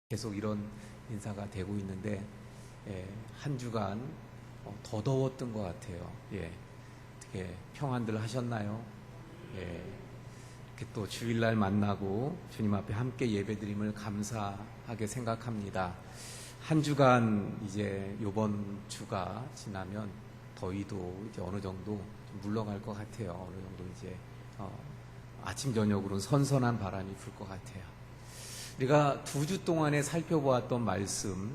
계속 이런 인사가 되고 있는데 한 주간 더 더웠던 것 같아요. 어떻게 평안들 하셨나요? 이렇게 또 주일날 만나고 주님 앞에 함께 예배드림을 감사하게 생각합니다. 한 주간 이제 이번 주가 지나면 더위도 이제 어느 정도 좀 물러갈 것 같아요. 어느 정도 이제 아침 저녁으로는 선선한 바람이 불 것 같아요. 우리가 2주 동안에 살펴보았던 말씀,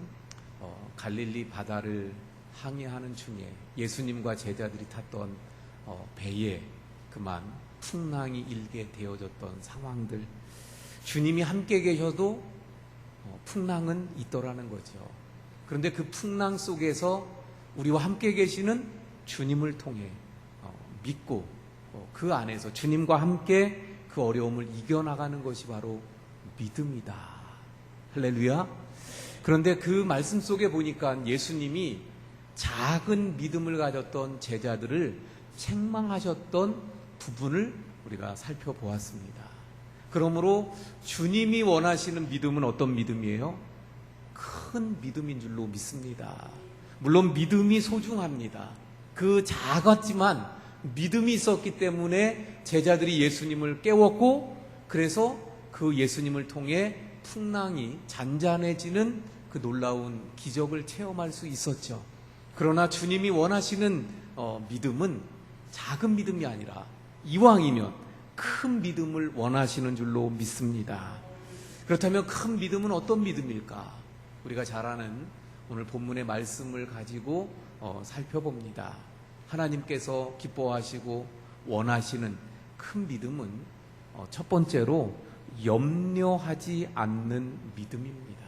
갈릴리 바다를 항해하는 중에 예수님과 제자들이 탔던 배에 그만 풍랑이 일게 되어졌던 상황들, 주님이 함께 계셔도 풍랑은 있더라는 거죠. 그런데 그 풍랑 속에서 우리와 함께 계시는 주님을 통해 믿고 그 안에서 주님과 함께 그 어려움을 이겨나가는 것이 바로 믿음이다. 할렐루야. 그런데 그 말씀 속에 보니까 예수님이 작은 믿음을 가졌던 제자들을 책망하셨던 부분을 우리가 살펴보았습니다. 그러므로 주님이 원하시는 믿음은 어떤 믿음이에요? 큰 믿음인 줄로 믿습니다. 물론 믿음이 소중합니다. 그 작았지만 믿음이 있었기 때문에 제자들이 예수님을 깨웠고, 그래서 그 예수님을 통해 풍랑이 잔잔해지는 그 놀라운 기적을 체험할 수 있었죠. 그러나 주님이 원하시는 믿음은 작은 믿음이 아니라 이왕이면 큰 믿음을 원하시는 줄로 믿습니다. 그렇다면 큰 믿음은 어떤 믿음일까? 우리가 잘 아는 오늘 본문의 말씀을 가지고 살펴봅니다. 하나님께서 기뻐하시고 원하시는 큰 믿음은 첫 번째로 염려하지 않는 믿음입니다.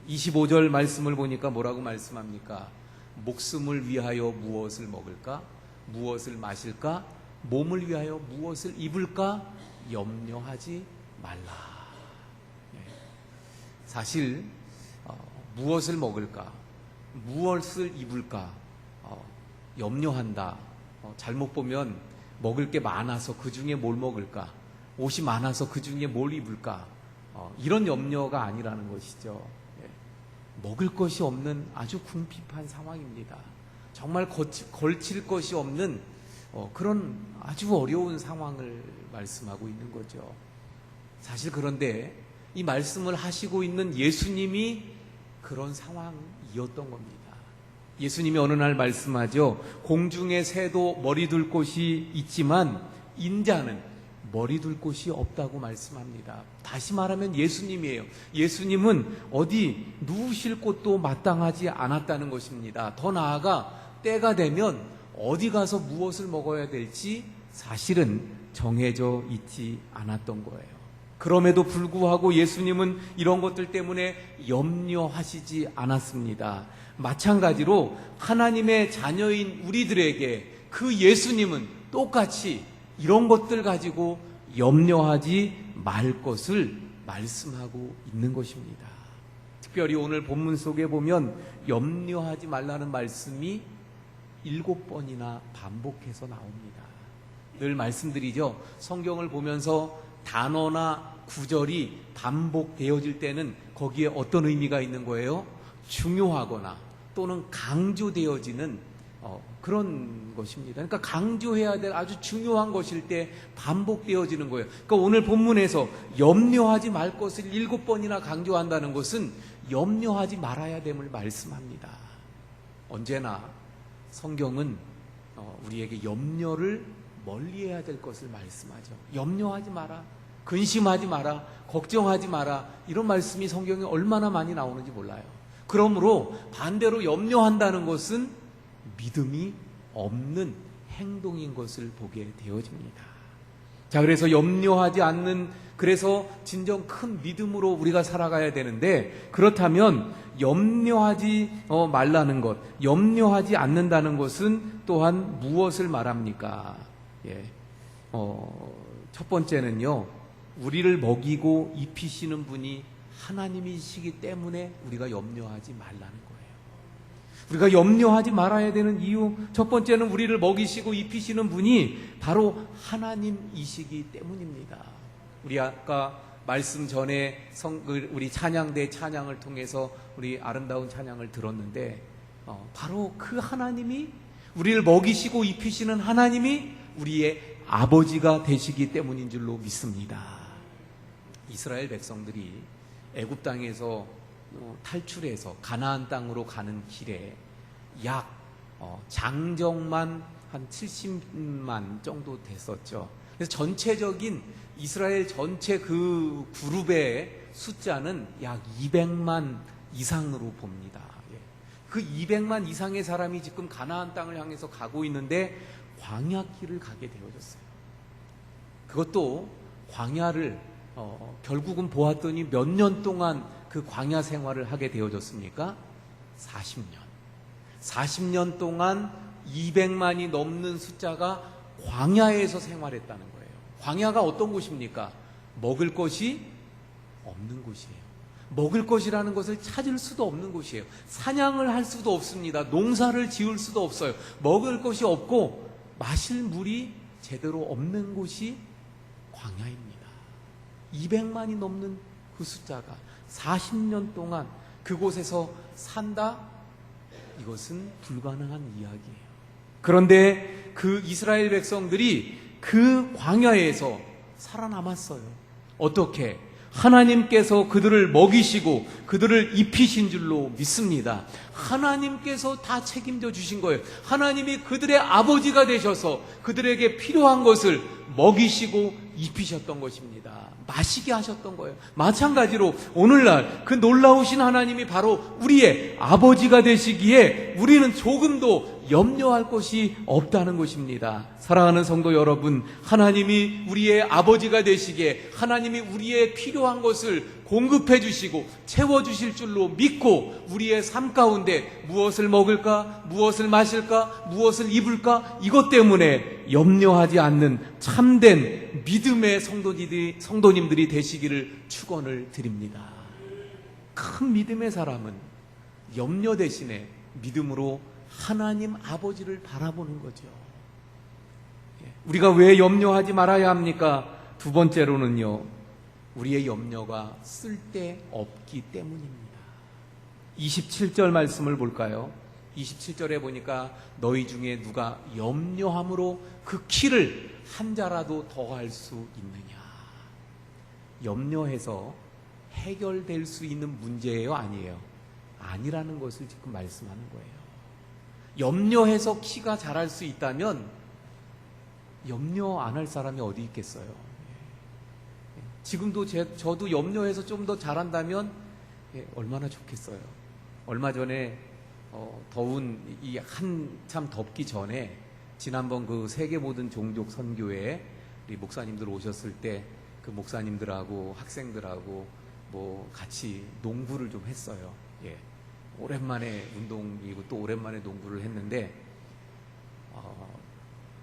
25절 말씀을 보니까 뭐라고 말씀합니까? 목숨을 위하여 무엇을 먹을까? 무엇을 마실까? 몸을 위하여 무엇을 입을까? 염려하지 말라. 사실 무엇을 먹을까? 무엇을 입을까? 염려한다. 잘못 보면 먹을 게 많아서 그 중에 뭘 먹을까? 옷이 많아서 그 중에 뭘 입을까? 이런 염려가 아니라는 것이죠. 먹을 것이 없는 아주 궁핍한 상황입니다. 정말 걸칠 것이 없는 그런 아주 어려운 상황을 말씀하고 있는 거죠. 사실 그런데 이 말씀을 하시고 있는 예수님이 그런 상황이었던 겁니다. 예수님이 어느 날 말씀하죠. 공중의 새도 머리 둘 곳이 있지만 인자는 머리 둘 곳이 없다고 말씀합니다. 다시 말하면 예수님이에요. 예수님은 어디 누우실 곳도 마땅하지 않았다는 것입니다. 더 나아가 때가 되면 어디 가서 무엇을 먹어야 될지 사실은 정해져 있지 않았던 거예요. 그럼에도 불구하고 예수님은 이런 것들 때문에 염려하시지 않았습니다. 마찬가지로 하나님의 자녀인 우리들에게 그 예수님은 똑같이 이런 것들 가지고 염려하지 말 것을 말씀하고 있는 것입니다. 특별히 오늘 본문 속에 보면 염려하지 말라는 말씀이 7번이나 반복해서 나옵니다. 늘 말씀드리죠. 성경을 보면서 단어나 구절이 반복되어질 때는 거기에 어떤 의미가 있는 거예요? 중요하거나 또는 강조되어지는 그런 것입니다. 그러니까 강조해야 될 아주 중요한 것일 때 반복되어지는 거예요. 그러니까 오늘 본문에서 염려하지 말 것을 7번이나 강조한다는 것은 염려하지 말아야 됨을 말씀합니다. 언제나 성경은 우리에게 염려를 멀리해야 될 것을 말씀하죠. 염려하지 마라, 근심하지 마라, 걱정하지 마라, 이런 말씀이 성경에 얼마나 많이 나오는지 몰라요. 그러므로 반대로 염려한다는 것은 믿음이 없는 행동인 것을 보게 되어집니다. 자, 그래서 염려하지 않는, 그래서 진정 큰 믿음으로 우리가 살아가야 되는데, 그렇다면 염려하지 말라는 것, 염려하지 않는다는 것은 또한 무엇을 말합니까? 첫 번째는요, 우리를 먹이고 입히시는 분이 하나님이시기 때문에 우리가 염려하지 말라는 거예요. 우리가 염려하지 말아야 되는 이유, 첫 번째는 우리를 먹이시고 입히시는 분이 바로 하나님이시기 때문입니다. 우리 아까 말씀 전에 우리 찬양대 찬양을 통해서 우리 아름다운 찬양을 들었는데 바로 그 하나님이 우리를 먹이시고 입히시는 하나님이 우리의 아버지가 되시기 때문인 줄로 믿습니다. 이스라엘 백성들이 애굽 땅에서 탈출해서 가나안 땅으로 가는 길에 약 장정만 한 70만 정도 됐었죠. 그래서 전체적인 이스라엘 전체 그 그룹의 숫자는 약 200만 이상으로 봅니다. 그 200만 이상의 사람이 지금 가나안 땅을 향해서 가고 있는데 광야길을 가게 되어졌어요. 그것도 광야를 결국은 보았더니 몇 년 동안 그 광야 생활을 하게 되어졌습니까? 40년. 40년 동안 200만이 넘는 숫자가 광야에서 생활했다는 거예요. 광야가 어떤 곳입니까? 먹을 것이 없는 곳이에요. 먹을 것이라는 것을 찾을 수도 없는 곳이에요. 사냥을 할 수도 없습니다. 농사를 지을 수도 없어요. 먹을 것이 없고 마실 물이 제대로 없는 곳이 광야입니다. 200만이 넘는 그 숫자가 40년 동안 그곳에서 산다? 이것은 불가능한 이야기예요. 그런데 그 이스라엘 백성들이 그 광야에서 살아남았어요. 어떻게? 하나님께서 그들을 먹이시고 그들을 입히신 줄로 믿습니다. 하나님께서 다 책임져 주신 거예요. 하나님이 그들의 아버지가 되셔서 그들에게 필요한 것을 먹이시고 입히셨던 것입니다. 마시게 하셨던 거예요. 마찬가지로 오늘날 그 놀라우신 하나님이 바로 우리의 아버지가 되시기에 우리는 조금도 염려할 것이 없다는 것입니다. 사랑하는 성도 여러분, 하나님이 우리의 아버지가 되시기에 하나님이 우리의 필요한 것을 공급해 주시고 채워 주실 줄로 믿고 우리의 삶 가운데 무엇을 먹을까, 무엇을 마실까, 무엇을 입을까, 이것 때문에 염려하지 않는 참된 믿음의 성도님들이 되시기를 축원을 드립니다. 큰 믿음의 사람은 염려 대신에 믿음으로 하나님 아버지를 바라보는 거죠. 우리가 왜 염려하지 말아야 합니까? 두 번째로는요, 우리의 염려가 쓸데없기 때문입니다. 27절 말씀을 볼까요? 27절에 보니까 너희 중에 누가 염려함으로 그 키를 한 자라도 더할 수 있느냐. 염려해서 해결될 수 있는 문제예요, 아니에요? 아니라는 것을 지금 말씀하는 거예요. 염려해서 키가 자랄 수 있다면 염려 안 할 사람이 어디 있겠어요? 지금도 저도 염려해서 좀 더 잘한다면 얼마나 좋겠어요. 얼마 전에 더운 이 한참 덥기 전에 지난번 그 세계 모든 종족 선교회 우리 목사님들 오셨을 때 그 목사님들하고 학생들하고 뭐 같이 농구를 좀 했어요. 오랜만에 운동이고 또 오랜만에 농구를 했는데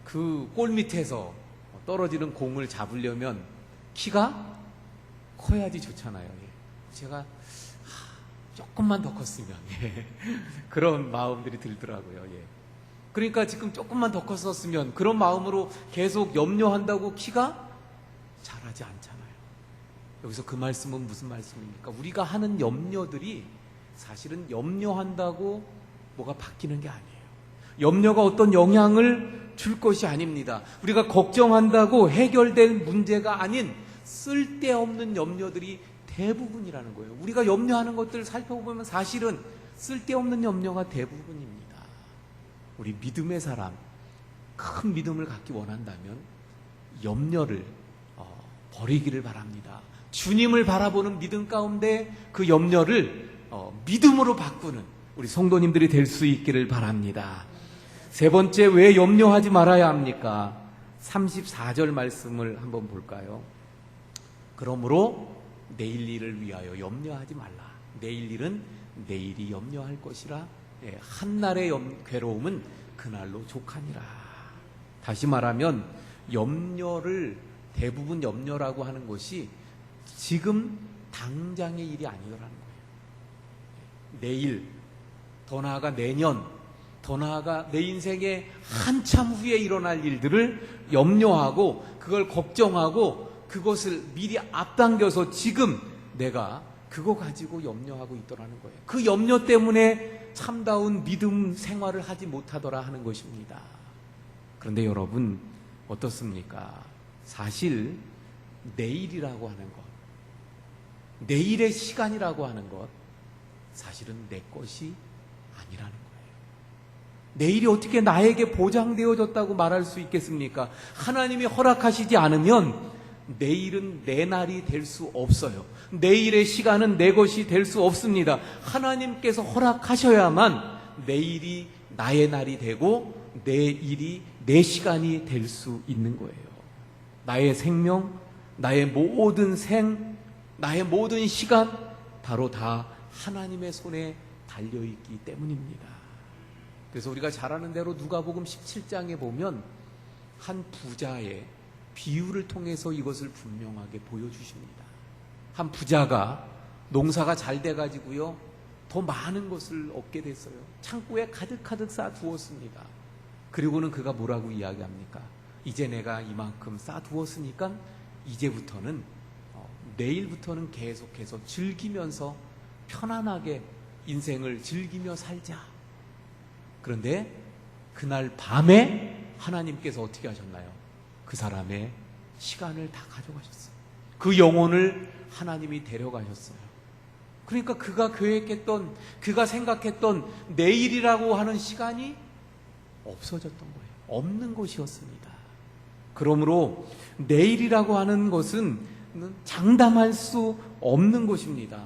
그 골 밑에서 떨어지는 공을 잡으려면 키가 커야지 좋잖아요. 제가 조금만 더 컸으면 그런 마음들이 들더라고요. 그러니까 지금 조금만 더 컸었으면 그런 마음으로 계속 염려한다고 키가 자라지 않잖아요. 여기서 그 말씀은 무슨 말씀입니까? 우리가 하는 염려들이 사실은 염려한다고 뭐가 바뀌는 게 아니에요. 염려가 어떤 영향을 줄 것이 아닙니다. 우리가 걱정한다고 해결될 문제가 아닌 쓸데없는 염려들이 대부분이라는 거예요. 우리가 염려하는 것들을 살펴보면 사실은 쓸데없는 염려가 대부분입니다. 우리 믿음의 사람, 큰 믿음을 갖기 원한다면 염려를 버리기를 바랍니다. 주님을 바라보는 믿음 가운데 그 염려를 믿음으로 바꾸는 우리 성도님들이 될 수 있기를 바랍니다. 세 번째, 왜 염려하지 말아야 합니까? 34절 말씀을 한번 볼까요? 그러므로 내일 일을 위하여 염려하지 말라. 내일 일은 내일이 염려할 것이라. 한날의 괴로움은 그날로 족하니라. 다시 말하면 염려를 대부분 염려라고 하는 것이 지금 당장의 일이 아니더라는 거예요. 내일, 더 나아가 내년, 더 나아가 내 인생에 한참 후에 일어날 일들을 염려하고 그걸 걱정하고 그것을 미리 앞당겨서 지금 내가 그거 가지고 염려하고 있더라는 거예요. 그 염려 때문에 참다운 믿음 생활을 하지 못하더라 하는 것입니다. 그런데 여러분 어떻습니까? 사실 내일이라고 하는 것, 내일의 시간이라고 하는 것, 사실은 내 것이 아니라는 거예요. 내일이 어떻게 나에게 보장되어졌다고 말할 수 있겠습니까? 하나님이 허락하시지 않으면 내일은 내 날이 될 수 없어요. 내일의 시간은 내 것이 될 수 없습니다. 하나님께서 허락하셔야만 내일이 나의 날이 되고 내 일이 내 시간이 될 수 있는 거예요. 나의 생명, 나의 모든 나의 모든 시간 바로 다 하나님의 손에 달려있기 때문입니다. 그래서 우리가 잘 아는 대로 누가복음 17장에 보면 한 부자의 비유를 통해서 이것을 분명하게 보여주십니다. 한 부자가 농사가 잘 돼가지고요, 더 많은 것을 얻게 됐어요. 창고에 가득가득 쌓아두었습니다. 그리고는 그가 뭐라고 이야기합니까? 이제 내가 이만큼 쌓아두었으니까 이제부터는 내일부터는 계속해서 즐기면서 편안하게 인생을 즐기며 살자. 그런데 그날 밤에 하나님께서 어떻게 하셨나요? 그 사람의 시간을 다 가져가셨어요. 그 영혼을 하나님이 데려가셨어요. 그러니까 그가 계획했던, 그가 생각했던 내일이라고 하는 시간이 없어졌던 거예요. 없는 것이었습니다. 그러므로 내일이라고 하는 것은 장담할 수 없는 것입니다.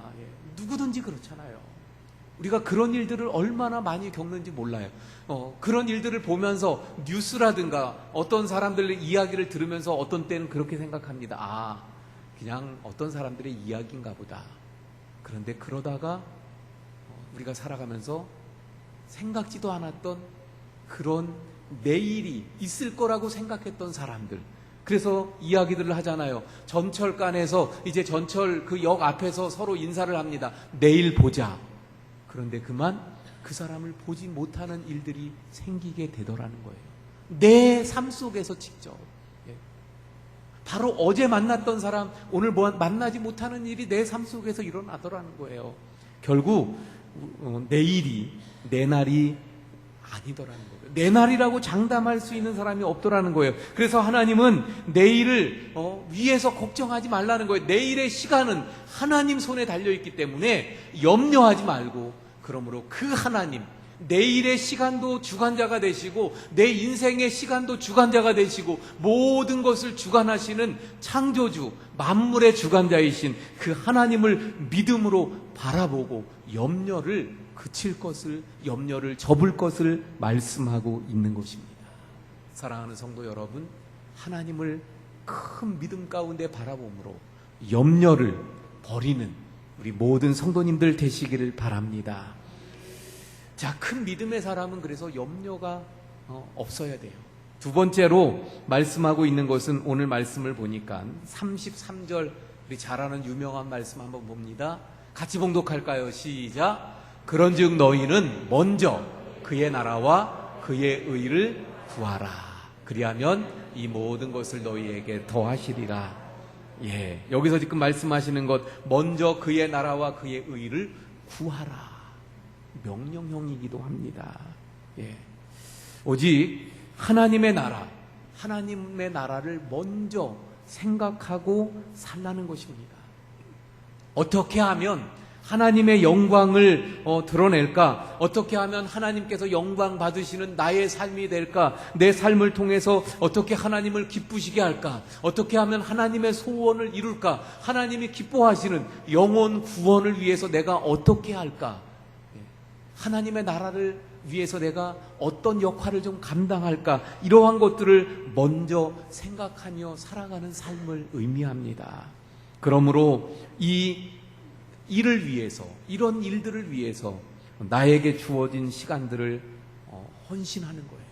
누구든지 그렇잖아요. 우리가 그런 일들을 얼마나 많이 겪는지 몰라요. 그런 일들을 보면서 뉴스라든가 어떤 사람들의 이야기를 들으면서 어떤 때는 그렇게 생각합니다. 아, 그냥 어떤 사람들의 이야기인가 보다. 그런데 그러다가 우리가 살아가면서 생각지도 않았던 그런 내일이 있을 거라고 생각했던 사람들, 그래서 이야기들을 하잖아요. 전철간에서 이제 전철 그 역 앞에서 서로 인사를 합니다. 내일 보자. 그런데 그만 그 사람을 보지 못하는 일들이 생기게 되더라는 거예요. 내 삶 속에서 직접. 바로 어제 만났던 사람, 오늘 만나지 못하는 일이 내 삶 속에서 일어나더라는 거예요. 결국 내일이 내 날이 아니더라는 거예요. 내 날이라고 장담할 수 있는 사람이 없더라는 거예요. 그래서 하나님은 내일을 위해서 걱정하지 말라는 거예요. 내일의 시간은 하나님 손에 달려있기 때문에 염려하지 말고, 그러므로 그 하나님, 내일의 시간도 주관자가 되시고 내 인생의 시간도 주관자가 되시고 모든 것을 주관하시는 창조주, 만물의 주관자이신 그 하나님을 믿음으로 바라보고 염려를 그칠 것을, 염려를 접을 것을 말씀하고 있는 것입니다. 사랑하는 성도 여러분, 하나님을 큰 믿음 가운데 바라봄으로 염려를 버리는 우리 모든 성도님들 되시기를 바랍니다. 자, 큰 믿음의 사람은 그래서 염려가 없어야 돼요. 두 번째로 말씀하고 있는 것은 오늘 말씀을 보니까 33절, 우리 잘 아는 유명한 말씀 한번 봅니다. 같이 봉독할까요? 시작. 그런즉 너희는 먼저 그의 나라와 그의 의를 구하라. 그리하면 이 모든 것을 너희에게 더하시리라. 여기서 지금 말씀하시는 것, 먼저 그의 나라와 그의 의를 구하라. 명령형이기도 합니다. 오직 하나님의 나라, 하나님의 나라를 먼저 생각하고 살라는 것입니다. 어떻게 하면 하나님의 영광을 드러낼까? 어떻게 하면 하나님께서 영광 받으시는 나의 삶이 될까? 내 삶을 통해서 어떻게 하나님을 기쁘시게 할까? 어떻게 하면 하나님의 소원을 이룰까? 하나님이 기뻐하시는 영혼 구원을 위해서 내가 어떻게 할까? 하나님의 나라를 위해서 내가 어떤 역할을 좀 감당할까? 이러한 것들을 먼저 생각하며 살아가는 삶을 의미합니다. 그러므로 이 일을 위해서, 이런 일들을 위해서 나에게 주어진 시간들을 헌신하는 거예요.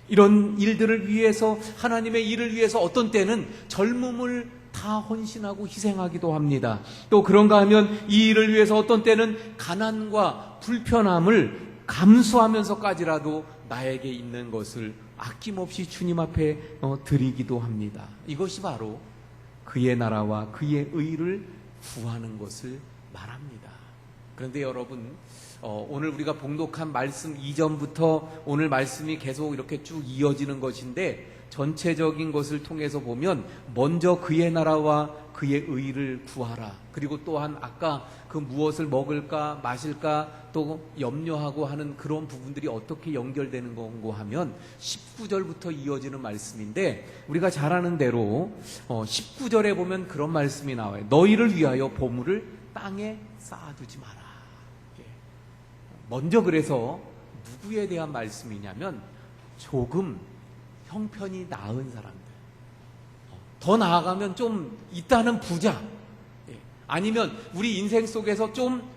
이런 일들을 위해서, 하나님의 일을 위해서 어떤 때는 젊음을 다 헌신하고 희생하기도 합니다. 또 그런가 하면 이 일을 위해서 어떤 때는 가난과 불편함을 감수하면서까지라도 나에게 있는 것을 아낌없이 주님 앞에 드리기도 합니다. 이것이 바로 그 그의 나라와 그의 의를 구하는 것을 말합니다. 그런데 여러분, 오늘 우리가 봉독한 말씀 이전부터 오늘 말씀이 계속 이렇게 쭉 이어지는 것인데, 전체적인 것을 통해서 보면 먼저 그의 나라와 그의 의를 구하라. 그리고 또한 아까 그 무엇을 먹을까 마실까 또 염려하고 하는 그런 부분들이 어떻게 연결되는 건고 하면 19절부터 이어지는 말씀인데, 우리가 잘 아는 대로 19절에 보면 그런 말씀이 나와요. 너희를 위하여 보물을 땅에 쌓아두지 마라. 먼저 그래서 누구에 대한 말씀이냐면 조금 형편이 나은 사람들, 더 나아가면 좀 있다는 부자, 아니면 우리 인생 속에서 좀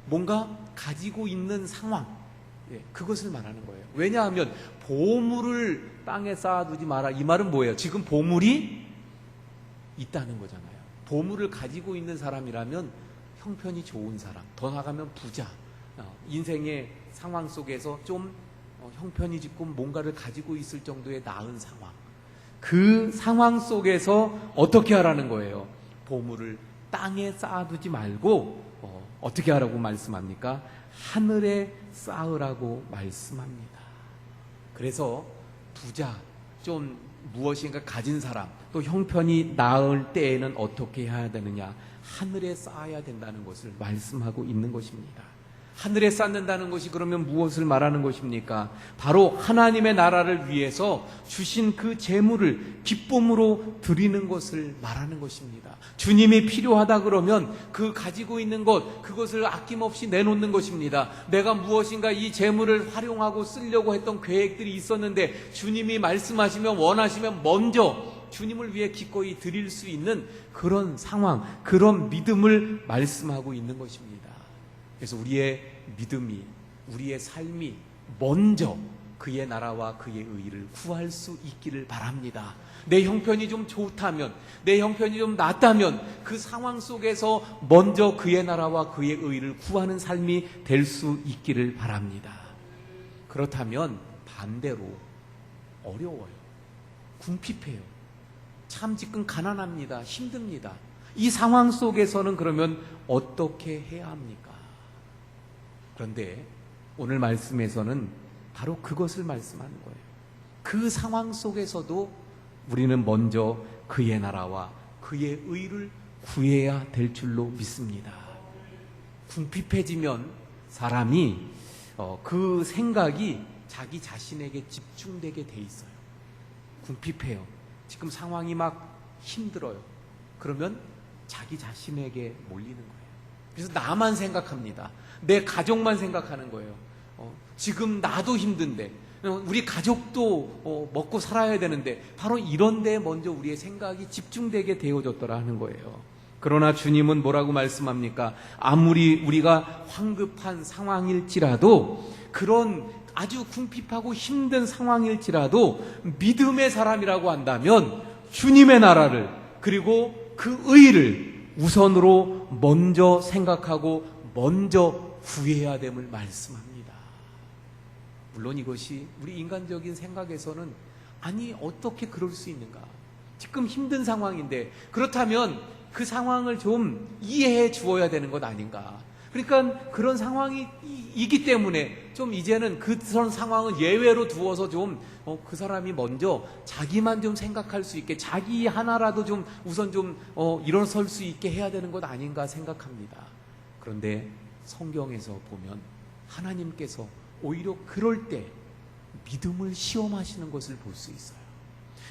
뭔가 가지고 있는 상황, 그것을 말하는 거예요. 왜냐하면 보물을 땅에 쌓아두지 마라, 이 말은 뭐예요? 지금 보물이 있다는 거잖아요. 보물을 가지고 있는 사람이라면 형편이 좋은 사람, 더 나아가면 부자, 인생의 상황 속에서 좀 형편이 조금 뭔가를 가지고 있을 정도의 나은 상황, 그 상황 속에서 어떻게 하라는 거예요? 보물을 땅에 쌓아두지 말고 어떻게 하라고 말씀합니까? 하늘에 쌓으라고 말씀합니다. 그래서 부자, 좀 무엇인가 가진 사람, 또 형편이 나을 때에는 어떻게 해야 되느냐? 하늘에 쌓아야 된다는 것을 말씀하고 있는 것입니다. 하늘에 쌓는다는 것이 그러면 무엇을 말하는 것입니까? 바로 하나님의 나라를 위해서 주신 그 재물을 기쁨으로 드리는 것을 말하는 것입니다. 주님이 필요하다 그러면 그 가지고 있는 것, 그것을 아낌없이 내놓는 것입니다. 내가 무엇인가 이 재물을 활용하고 쓰려고 했던 계획들이 있었는데 주님이 말씀하시면, 원하시면 먼저 주님을 위해 기꺼이 드릴 수 있는 그런 상황, 그런 믿음을 말씀하고 있는 것입니다. 그래서 우리의 믿음이, 우리의 삶이 먼저 그의 나라와 그의 의를 구할 수 있기를 바랍니다. 내 형편이 좀 좋다면, 내 형편이 좀 낫다면 그 상황 속에서 먼저 그의 나라와 그의 의를 구하는 삶이 될 수 있기를 바랍니다. 그렇다면 반대로 어려워요. 궁핍해요. 참 지금 가난합니다. 힘듭니다. 이 상황 속에서는 그러면 어떻게 해야 합니까? 그런데 오늘 말씀에서는 바로 그것을 말씀하는 거예요. 그 상황 속에서도 우리는 먼저 그의 나라와 그의 의를 구해야 될 줄로 믿습니다. 궁핍해지면 사람이 그 생각이 자기 자신에게 집중되게 돼 있어요. 궁핍해요. 지금 상황이 막 힘들어요. 그러면 자기 자신에게 몰리는 거예요. 그래서 나만 생각합니다. 내 가족만 생각하는 거예요. 지금 나도 힘든데, 우리 가족도 먹고 살아야 되는데, 바로 이런 데 먼저 우리의 생각이 집중되게 되어졌더라 하는 거예요. 그러나 주님은 뭐라고 말씀합니까? 아무리 우리가 황급한 상황일지라도, 그런 아주 궁핍하고 힘든 상황일지라도 믿음의 사람이라고 한다면 주님의 나라를, 그리고 그 의를 우선으로 먼저 생각하고 먼저 구해야 됨을 말씀합니다. 물론 이것이 우리 인간적인 생각에서는, 아니 어떻게 그럴 수 있는가? 지금 힘든 상황인데, 그렇다면 그 상황을 좀 이해해 주어야 되는 것 아닌가? 그러니까 그런 상황이기 때문에 좀 이제는 그런 상황은 예외로 두어서 좀 그 사람이 먼저 자기만 좀 생각할 수 있게, 자기 하나라도 좀 우선 좀 일어설 수 있게 해야 되는 것 아닌가 생각합니다. 그런데 성경에서 보면 하나님께서 오히려 그럴 때 믿음을 시험하시는 것을 볼 수 있어요.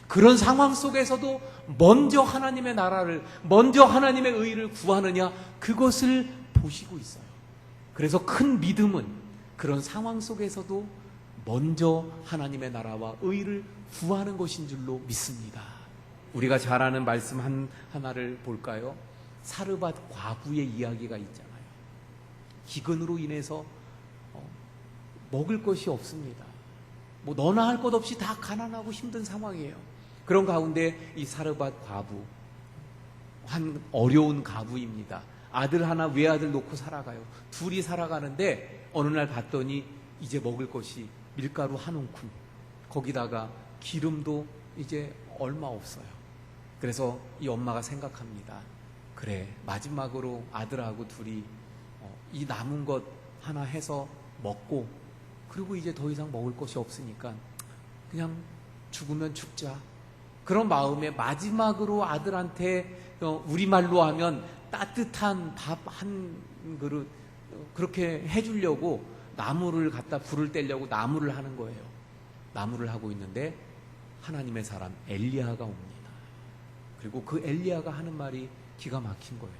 그런 상황 속에서도 먼저 하나님의 나라를, 먼저 하나님의 의를 구하느냐, 그것을 보시고 있어요. 그래서 큰 믿음은 그런 상황 속에서도 먼저 하나님의 나라와 의를 구하는 것인 줄로 믿습니다. 우리가 잘 아는 말씀 하나를 볼까요? 사르밧 과부의 이야기가 있잖아요. 기근으로 인해서 먹을 것이 없습니다. 뭐 너나 할 것 없이 다 가난하고 힘든 상황이에요. 그런 가운데 이 사르밧 과부, 한 어려운 가부입니다. 아들 하나, 외아들 놓고 살아가요. 둘이 살아가는데 어느 날 봤더니 이제 먹을 것이 밀가루 한 움큼, 거기다가 기름도 이제 얼마 없어요. 그래서 이 엄마가 생각합니다. 그래, 마지막으로 아들하고 둘이 이 남은 것 하나 해서 먹고, 그리고 이제 더 이상 먹을 것이 없으니까 그냥 죽으면 죽자. 그런 마음에 마지막으로 아들한테 우리말로 하면 따뜻한 밥 한 그릇 그렇게 해주려고 나무를 갖다 불을 떼려고 나무를 하는 거예요. 나무를 하고 있는데 하나님의 사람 엘리야가 옵니다. 그리고 그 엘리야가 하는 말이 기가 막힌 거예요.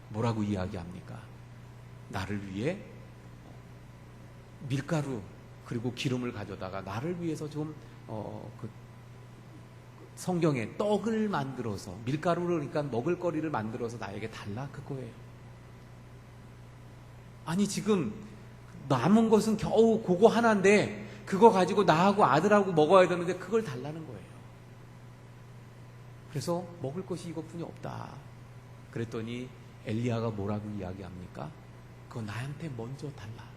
뭐라고 이야기합니까? 나를 위해 밀가루 그리고 기름을 가져다가 나를 위해서 좀 성경에 떡을 만들어서, 밀가루를 그러니까 먹을거리를 만들어서 나에게 달라, 그거예요. 아니 지금 남은 것은 겨우 그거 하나인데 그거 가지고 나하고 아들하고 먹어야 되는데 그걸 달라는 거예요. 그래서 먹을 것이 이것뿐이 없다. 그랬더니 엘리야가 뭐라고 이야기합니까? 그거 나한테 먼저 달라.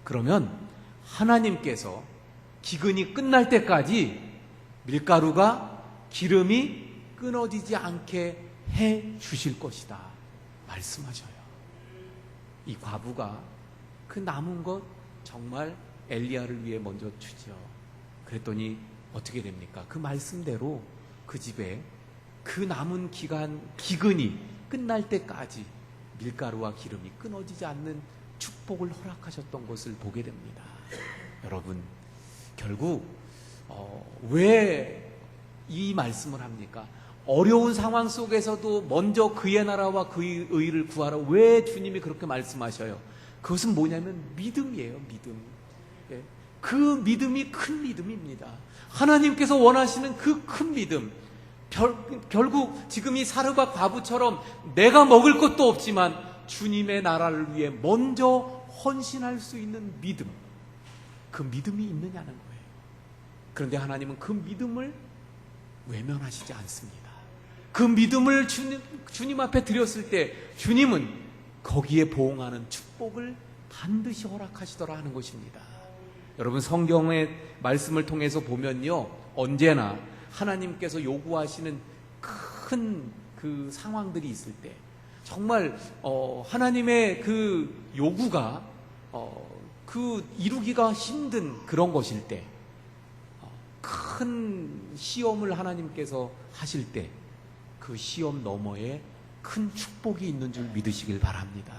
그러면 하나님께서 기근이 끝날 때까지 밀가루가 기름이 끊어지지 않게 해 주실 것이다 말씀하셔요. 이 과부가 그 남은 것 정말 엘리야를 위해 먼저 주죠. 그랬더니 어떻게 됩니까? 그 말씀대로 그 집에 그 남은 기근이 끝날 때까지 밀가루와 기름이 끊어지지 않는 축복을 허락하셨던 것을 보게 됩니다. 여러분, 결국 왜 이 말씀을 합니까? 어려운 상황 속에서도 먼저 그의 나라와 그의 의를 구하라. 왜 주님이 그렇게 말씀하셔요? 그것은 뭐냐면 믿음이에요. 믿음. 예. 그 믿음이 큰 믿음입니다. 하나님께서 원하시는 그 큰 믿음. 결국 지금 이 사르밧 과부처럼 내가 먹을 것도 없지만 주님의 나라를 위해 먼저 헌신할 수 있는 믿음, 그 믿음이 있느냐는 거예요. 그런데 하나님은 그 믿음을 외면하시지 않습니다. 그 믿음을 주님 앞에 드렸을 때 주님은 거기에 보응하는 축복을 반드시 허락하시더라 하는 것입니다. 여러분, 성경의 말씀을 통해서 보면요, 언제나 하나님께서 요구하시는 큰 그 상황들이 있을 때 정말 하나님의 그 요구가 그 이루기가 힘든 그런 것일 때, 큰 시험을 하나님께서 하실 때 그 시험 너머에 큰 축복이 있는 줄 믿으시길 바랍니다.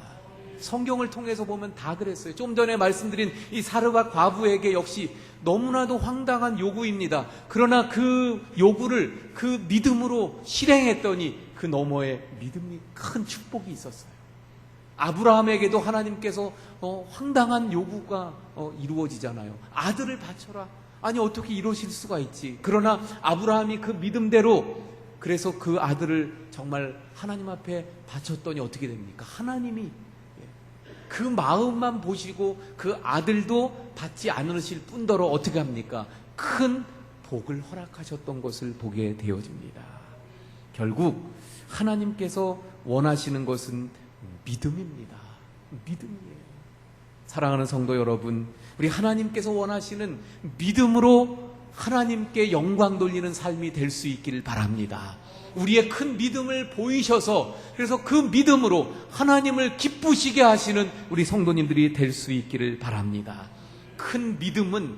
성경을 통해서 보면 다 그랬어요. 좀 전에 말씀드린 이 사르밧 과부에게 역시 너무나도 황당한 요구입니다. 그러나 그 요구를 그 믿음으로 실행했더니 그 너머에 믿음이 큰 축복이 있었어요. 아브라함에게도 하나님께서 황당한 요구가 이루어지잖아요. 아들을 바쳐라. 아니 어떻게 이러실 수가 있지? 그러나 아브라함이 그 믿음대로 그래서 그 아들을 정말 하나님 앞에 바쳤더니 어떻게 됩니까? 하나님이 그 마음만 보시고 그 아들도 받지 않으실 뿐더러 어떻게 합니까? 큰 복을 허락하셨던 것을 보게 되어집니다. 결국 하나님께서 원하시는 것은 믿음입니다. 믿음이에요. 사랑하는 성도 여러분, 우리 하나님께서 원하시는 믿음으로 하나님께 영광 돌리는 삶이 될 수 있기를 바랍니다. 우리의 큰 믿음을 보이셔서 그래서 그 믿음으로 하나님을 기쁘시게 하시는 우리 성도님들이 될 수 있기를 바랍니다. 큰 믿음은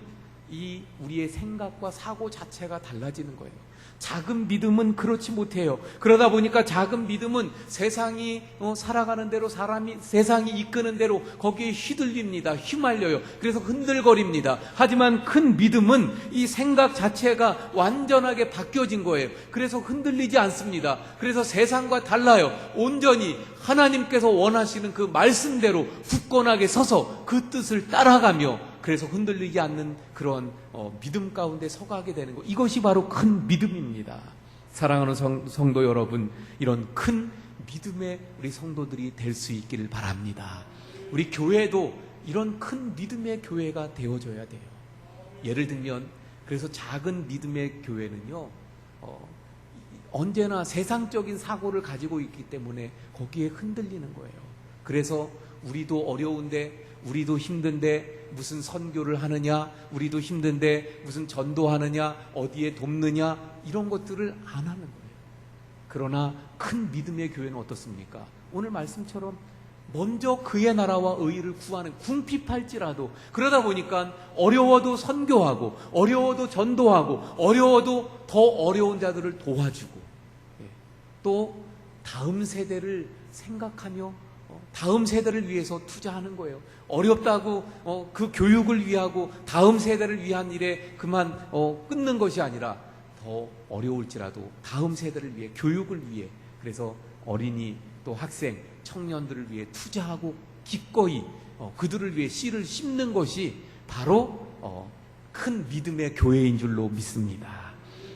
우리의 생각과 사고 자체가 달라지는 거예요. 작은 믿음은 그렇지 못해요. 그러다 보니까 작은 믿음은 세상이 살아가는 대로 세상이 이끄는 대로 거기에 휘둘립니다. 휘말려요. 그래서 흔들거립니다. 하지만 큰 믿음은 이 생각 자체가 완전하게 바뀌어진 거예요. 그래서 흔들리지 않습니다. 그래서 세상과 달라요. 온전히 하나님께서 원하시는 그 말씀대로 굳건하게 서서 그 뜻을 따라가며 그래서 흔들리지 않는 그런 믿음 가운데 서가게 되는 것, 이것이 바로 큰 믿음입니다. 사랑하는 성도 여러분, 이런 큰 믿음의 우리 성도들이 될 수 있기를 바랍니다. 우리 교회도 이런 큰 믿음의 교회가 되어줘야 돼요. 예를 들면 그래서 작은 믿음의 교회는요, 언제나 세상적인 사고를 가지고 있기 때문에 거기에 흔들리는 거예요. 그래서 우리도 어려운데, 우리도 힘든데 무슨 선교를 하느냐, 우리도 힘든데 무슨 전도하느냐, 어디에 돕느냐, 이런 것들을 안 하는 거예요. 그러나 큰 믿음의 교회는 어떻습니까? 오늘 말씀처럼 먼저 그의 나라와 의의를 구하는, 궁핍할지라도, 그러다 보니까 어려워도 선교하고 어려워도 전도하고 어려워도 더 어려운 자들을 도와주고, 또 다음 세대를 생각하며 다음 세대를 위해서 투자하는 거예요. 어렵다고 그 교육을 위하고 다음 세대를 위한 일에 그만 끊는 것이 아니라 더 어려울지라도 다음 세대를 위해, 교육을 위해, 그래서 어린이 또 학생, 청년들을 위해 투자하고 기꺼이 그들을 위해 씨를 심는 것이 바로 큰 믿음의 교회인 줄로 믿습니다.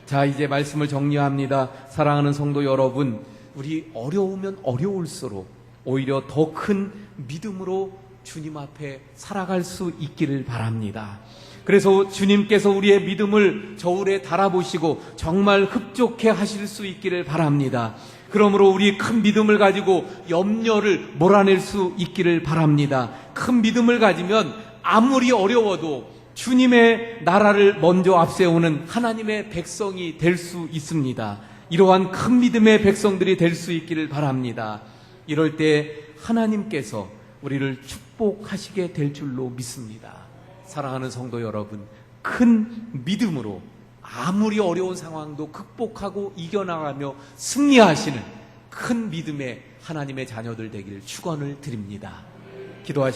자, 이제 말씀을 정리합니다. 사랑하는 성도 여러분, 우리 어려우면 어려울수록 오히려 더 큰 믿음으로 주님 앞에 살아갈 수 있기를 바랍니다. 그래서 주님께서 우리의 믿음을 저울에 달아보시고 정말 흡족해 하실 수 있기를 바랍니다. 그러므로 우리 큰 믿음을 가지고 염려를 몰아낼 수 있기를 바랍니다. 큰 믿음을 가지면 아무리 어려워도 주님의 나라를 먼저 앞세우는 하나님의 백성이 될 수 있습니다. 이러한 큰 믿음의 백성들이 될 수 있기를 바랍니다. 이럴 때 하나님께서 우리를 축복하시게 될 줄로 믿습니다. 사랑하는 성도 여러분, 큰 믿음으로 아무리 어려운 상황도 극복하고 이겨나가며 승리하시는 큰 믿음의 하나님의 자녀들 되기를 축원을 드립니다. 기도하시겠습니다.